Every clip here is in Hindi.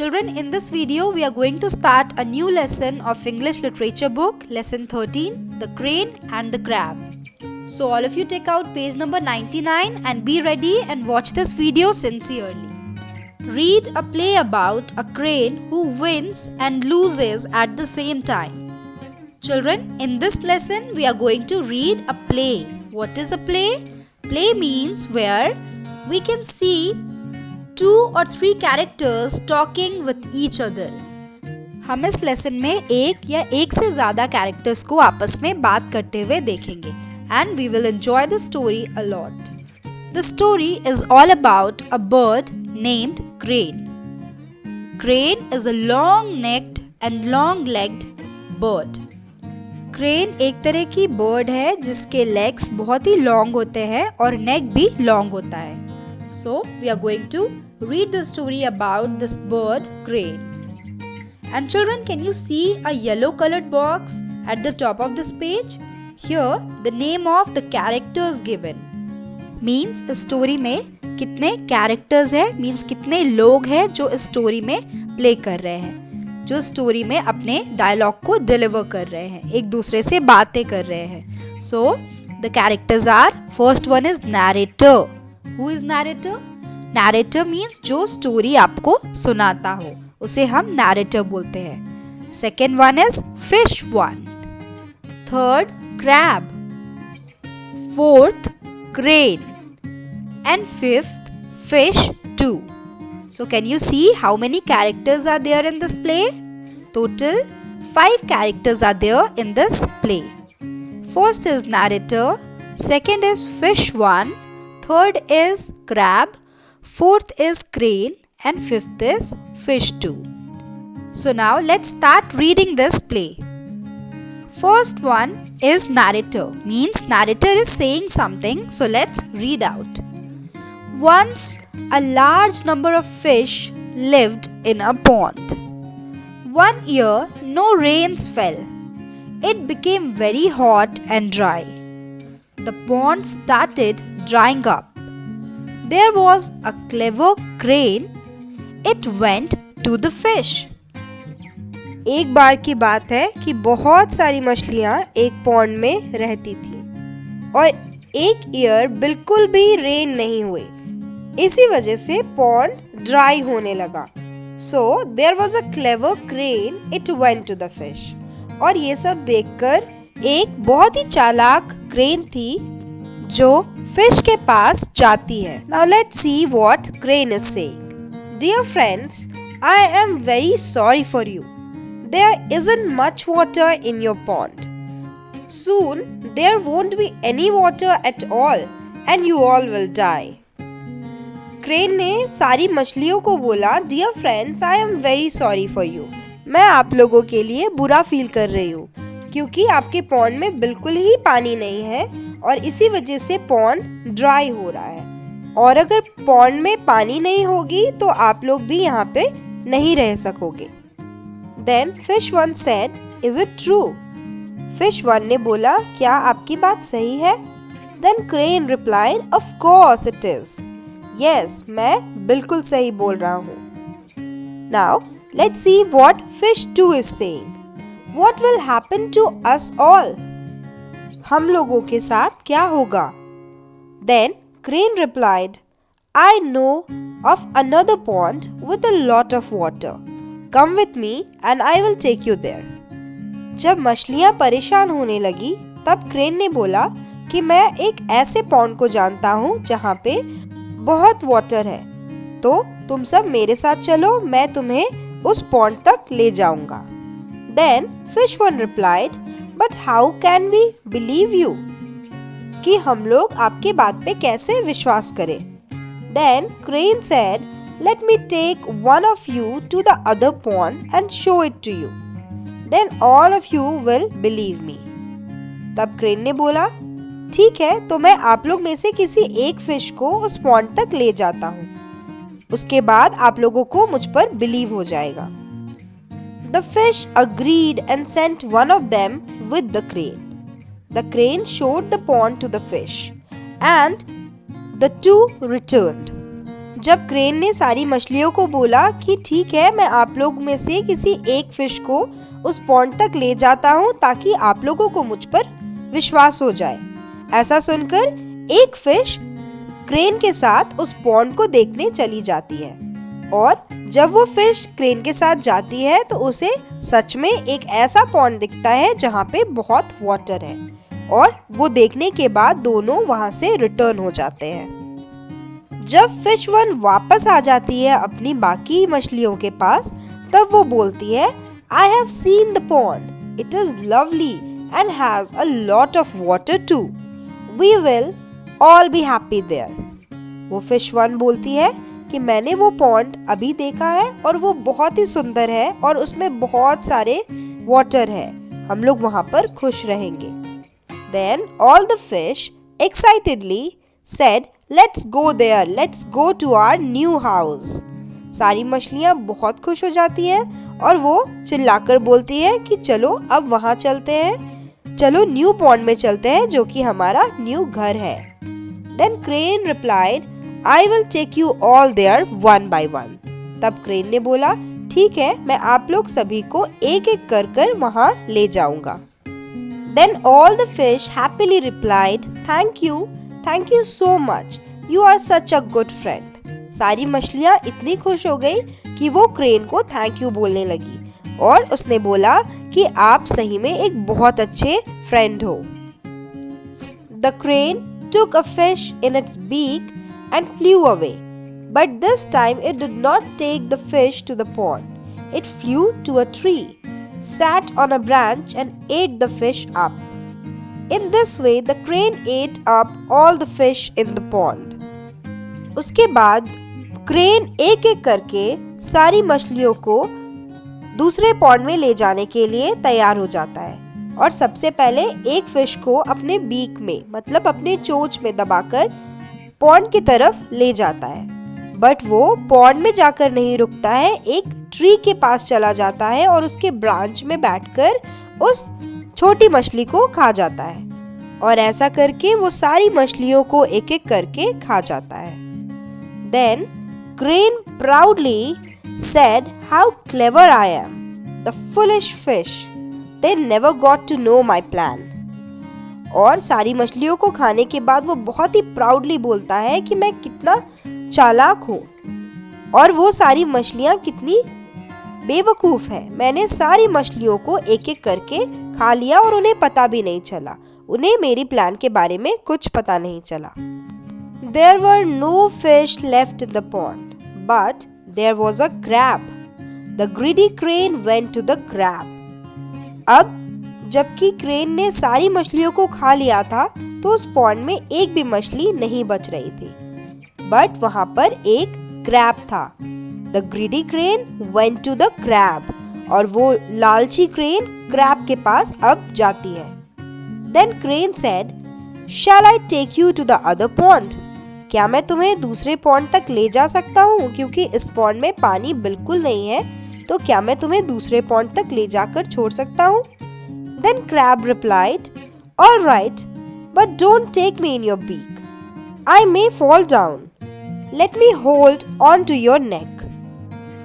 Children, in this video we are going to start a new lesson of English literature book, lesson 13, The Crane and the Crab. So all of you take out page number 99 and be ready and watch this video sincerely. Read a play about a crane who wins and loses at the same time. Children, in this lesson we are going to read a play. What is a play? Play means where we can see 2 or 3 characters talking with each other. हम इस लेसन में एक या एक से ज़्यादा कैरेक्टर्स को आपस में बात करते हुए देखेंगे and we will enjoy the story a lot. The story is all about a bird named Crane. Crane is a long-necked and long-legged bird. Crane एक तरह की बर्ड है जिसके लेग्स बहुत ही लॉन्ग होते हैं और नेक भी लॉन्ग होता है. So we are going to read the story about this bird crane. And children, can you see a yellow colored box at the top of this page? Here the name of the characters given means इस स्टोरी में कितने कैरेक्टर्स है मीन्स कितने लोग हैं जो इस स्टोरी में प्ले कर रहे हैं, जो स्टोरी में अपने डायलॉग को डिलीवर कर रहे हैं, एक दूसरे से बातें कर रहे हैं. So the characters are, first one is narrator. Who is narrator? Narrator means जो स्टोरी आपको सुनाता हो उसे हम नैरेटर बोलते हैं. Second one is fish one, third crab, fourth crane and fifth fish 2. So can you see how many characters are there in this play? Total 5 characters are there in this play. First is narrator, second is fish 1, third is crab, fourth is crane and fifth is fish 2. So now let's start reading this play. First one is narrator, means narrator is saying something, so let's read out. Once a large number of fish lived in a pond. One year no rains fell. It became very hot and dry. The pond started drying up. There was a clever crane. It went to the fish. एक बार की बात है कि बहुत सारी मछलियाँ एक पॉन्ड में रहती थी और एक ईयर बिल्कुल भी रेन नहीं हुए. इसी वजह से पॉन्ड ड्राई होने लगा. So there was a clever crane, it went to the fish. और ये सब देखकर एक बहुत ही चालाक क्रेन थी जो फिश के पास जाती है. Now let's see what crane is saying. Dear friends, I am very sorry for you. There isn't much water in your pond. Soon there won't be any water at all and you all will die. Crane ने सारी मछलियों को बोला, dear friends, I am very sorry for you. मैं आप लोगों के लिए बुरा फील कर रही हूँ क्योंकि आपके पॉन्ड में बिल्कुल ही पानी नहीं है और इसी वजह से पॉन्ड ड्राई हो रहा है. और अगर पॉन्ड में पानी नहीं होगी तो आप लोग भी यहाँ पे नहीं रह सकोगे. Then fish one said, is it true? Fish one ने बोला, क्या आपकी बात सही है? Then crane replied, of course it is. Yes, मैं बिल्कुल सही बोल रहा हूँ. Now let's see what fish 2 is saying. What will happen to us all? हम लोगों के साथ क्या होगा? Then crane replied, I know of another pond with a lot of water. Come with me and I will take you there. जब मछलियाँ परेशान होने लगी तब क्रेन ने बोला कि मैं एक ऐसे पॉन्ड को जानता हूँ जहाँ पे बहुत वाटर है, तो तुम सब मेरे साथ चलो, मैं तुम्हें उस पॉन्ड तक ले जाऊंगा. Then fish one replied, but how can we believe you? कि हम लोग आपके बात पे कैसे विश्वास करें? Then crane said, let me take one of you to the other pond and show it to you. Then all of you will believe me. तब क्रेन ने बोला, ठीक है, तो मैं आप लोग में से किसी एक फिश को उस पॉन्ड तक ले जाता हूँ, उसके बाद आप लोगों को मुझ पर बिलीव हो जाएगा. The fish agreed and sent one of them with the crane. The crane showed the pond to the fish and the two returned. जब क्रेन ने सारी मछलियों को बोला कि ठीक है, मैं आप लोग में से किसी एक फिश को उस पॉन्ड तक ले जाता हूँ ताकि आप लोगों को मुझ पर विश्वास हो जाए। ऐसा सुनकर एक फिश क्रेन के साथ उस पॉन्ड को देखने चली जाती है और जब वो फिश क्रेन के साथ जाती है तो उसे सच में एक ऐसा पॉन्ड दिखता है जहाँ पे बहुत वाटर है और वो देखने के बाद दोनों वहाँ से रिटर्न हो जाते हैं। जब फिश वन वापस आ जाती है अपनी बाकी मछलियों के पास, तब वो बोलती है, I have seen the pond. It is lovely and has a lot of water too. We will all be happy there. वो फिश वन बोलती है कि मैंने वो पॉन्ड अभी देखा है और वो बहुत ही सुंदर है और उसमें बहुत सारे वाटर है, हम लोग वहाँ पर खुश रहेंगे। Then all the fish excitedly said, Let's go there. Let's go to our new house. सारी मछलियाँ बहुत खुश हो जाती हैं और वो चिल्लाकर बोलती है कि चलो अब वहाँ चलते हैं, चलो न्यू पॉन्ड में चलते हैं जो कि हमारा न्यू घर है। Then Crane replied, I will take you all there one by one. तब क्रेन ने बोला, ठीक है, मैं आप लोग सभी को एक एक कर वहाँ ले जाऊंगा। Then all the fish happily replied, Thank you so much. You are such a good friend. सारी मछलियाँ इतनी खुश हो गई कि वो क्रेन को थैंक यू बोलने लगी और उसने बोला कि आप सही में एक बहुत अच्छे फ्रेंड हो। The crane took a fish in its beak and flew away. But this time it did not take the fish to the pond. It flew to a tree, sat on a branch and ate the fish up. In this way, the crane ate up all the fish in the pond. उसके बाद क्रेन एक एक करके सारी मछलियों को दूसरे पॉन्ड में ले जाने के लिए तैयार हो जाता है और सबसे पहले एक फिश को अपने बीक में मतलब अपने चोंच में दबाकर पॉन्ड की तरफ ले जाता है। बट वो पॉन्ड में जाकर नहीं रुकता है, एक ट्री के पास चला जाता है और उसके ब्रांच में बैठकर उस छोटी मछली को खा जाता है और ऐसा करके वो सारी मछलियों को एक एक करके खा जाता है। Then Crane proudly said, How clever I am! The foolish fish! They never got to know my plan. और सारी मछलियों को खाने के बाद वो बहुत ही प्राउडली बोलता है कि मैं कितना चालाक हूँ और वो सारी मछलियाँ कितनी बेवकूफ़ है। मैंने सारी मछलियों को एक एक करके खा लिया और उन्हें पता भी नहीं चला, उन्हें मेरी प्लान के बारे में कुछ पता नहीं चला। There were no fish left in the pond, but there was a crab. The greedy crane went to the crab. अब जबकि क्रेन ने सारी मछलियों को खा लिया था तो उस पॉन्ड में एक भी मछली नहीं बच रही थी, बट वहां पर एक क्रैब था। The greedy crane went to the crab. और वो लालची क्रेन क्रैब के पास अब जाती है। Then crane said, Shall I take you to the other pond? क्या मैं तुम्हें दूसरे पॉन्ड तक ले जा सकता हूँ, क्योंकि इस पॉन्ड में पानी बिल्कुल नहीं है, तो क्या मैं तुम्हें दूसरे पॉन्ड तक ले जाकर छोड़ सकता हूँ? Then crab replied, All right, but don't take me in your beak. I may fall down. Let me hold on to your neck.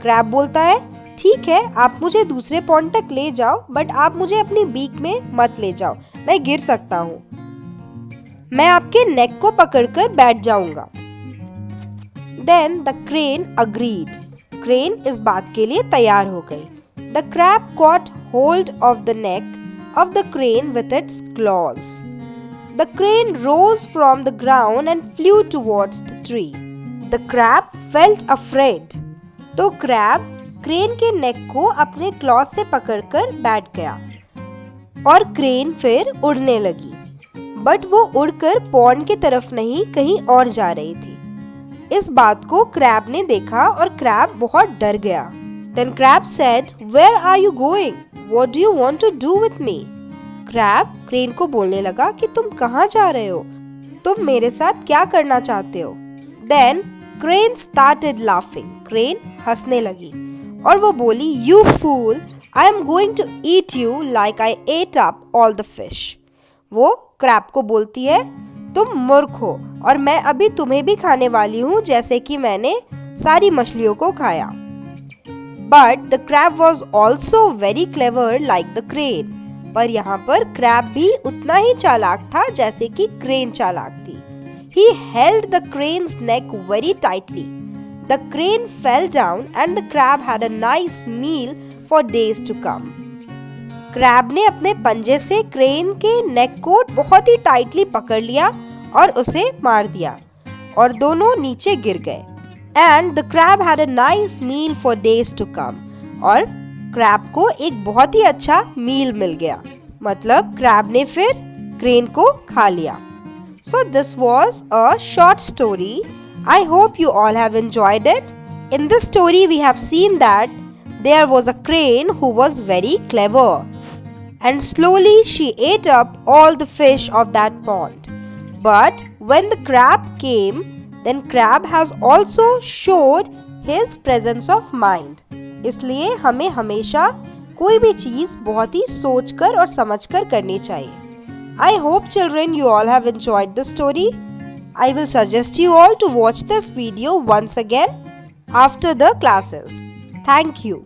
Crab बोलता है, ठीक है, आप मुझे दूसरे पॉन्ड तक ले जाओ, बट आप मुझे अपनी बीक में मत ले जाओ, मैं गिर सकता हूँ, मैं आपके नेक को पकड़कर बैठ जाऊंगा। Then the crane agreed. Crane इस बात के लिए तैयार हो गई। The crab caught hold of the neck of the crane with its claws. The crane rose from the ground and flew towards the tree. The crab felt afraid. तो क्रैब क्रेन के नेक को अपने क्लॉज से पकड़कर बैठ गया और क्रेन फिर उड़ने लगी, बट वो उड़कर पॉन्ड की तरफ नहीं कहीं और जा रही थी। इस बात को क्रैब ने देखा और क्रैब बहुत डर गया। Then crab said, Where are you going? What do you want to do with me? Crab crane को बोलने लगा कि तुम कहाँ जा रहे हो, तुम मेरे साथ क्या करना चाहते हो? Then crane started laughing. Crane हंसने लगी और वो बोली, You fool! I am going to eat you like I ate up all the fish. वो क्रैब को बोलती है, तुम मूर्ख हो और मैं अभी तुम्हें भी खाने वाली हूँ जैसे कि मैंने सारी मछलियों को खाया। But the crab was also very clever like the crane. पर यहाँ पर क्रैब भी उतना ही चालाक था जैसे कि क्रेन चालाक थी। He held the crane's neck very tightly. The crane fell down and the crab had a nice meal for days to come. Crab ने अपने पंजे से क्रेन के नेक को बहुत ही टाइटली पकड़ लिया और उसे मार दिया और दोनों नीचे गिर गए। And the crab had a nice meal for days to come. और क्रैब को एक बहुत ही अच्छा मील मिल गया, मतलब क्रैब ने फिर क्रेन को खा लिया। So this was a short story. I hope you all have enjoyed it. In this story we have seen that there was a crane who was very clever. And slowly she ate up all the fish of that pond. But when the crab came, then crab has also showed his presence of mind. इसलिए हमें हमेशा कोई भी चीज़ बहुत ही सोचकर और समझकर करनी चाहिए। I hope children you all have enjoyed the story. I will suggest you all to watch this video once again after the classes. Thank you.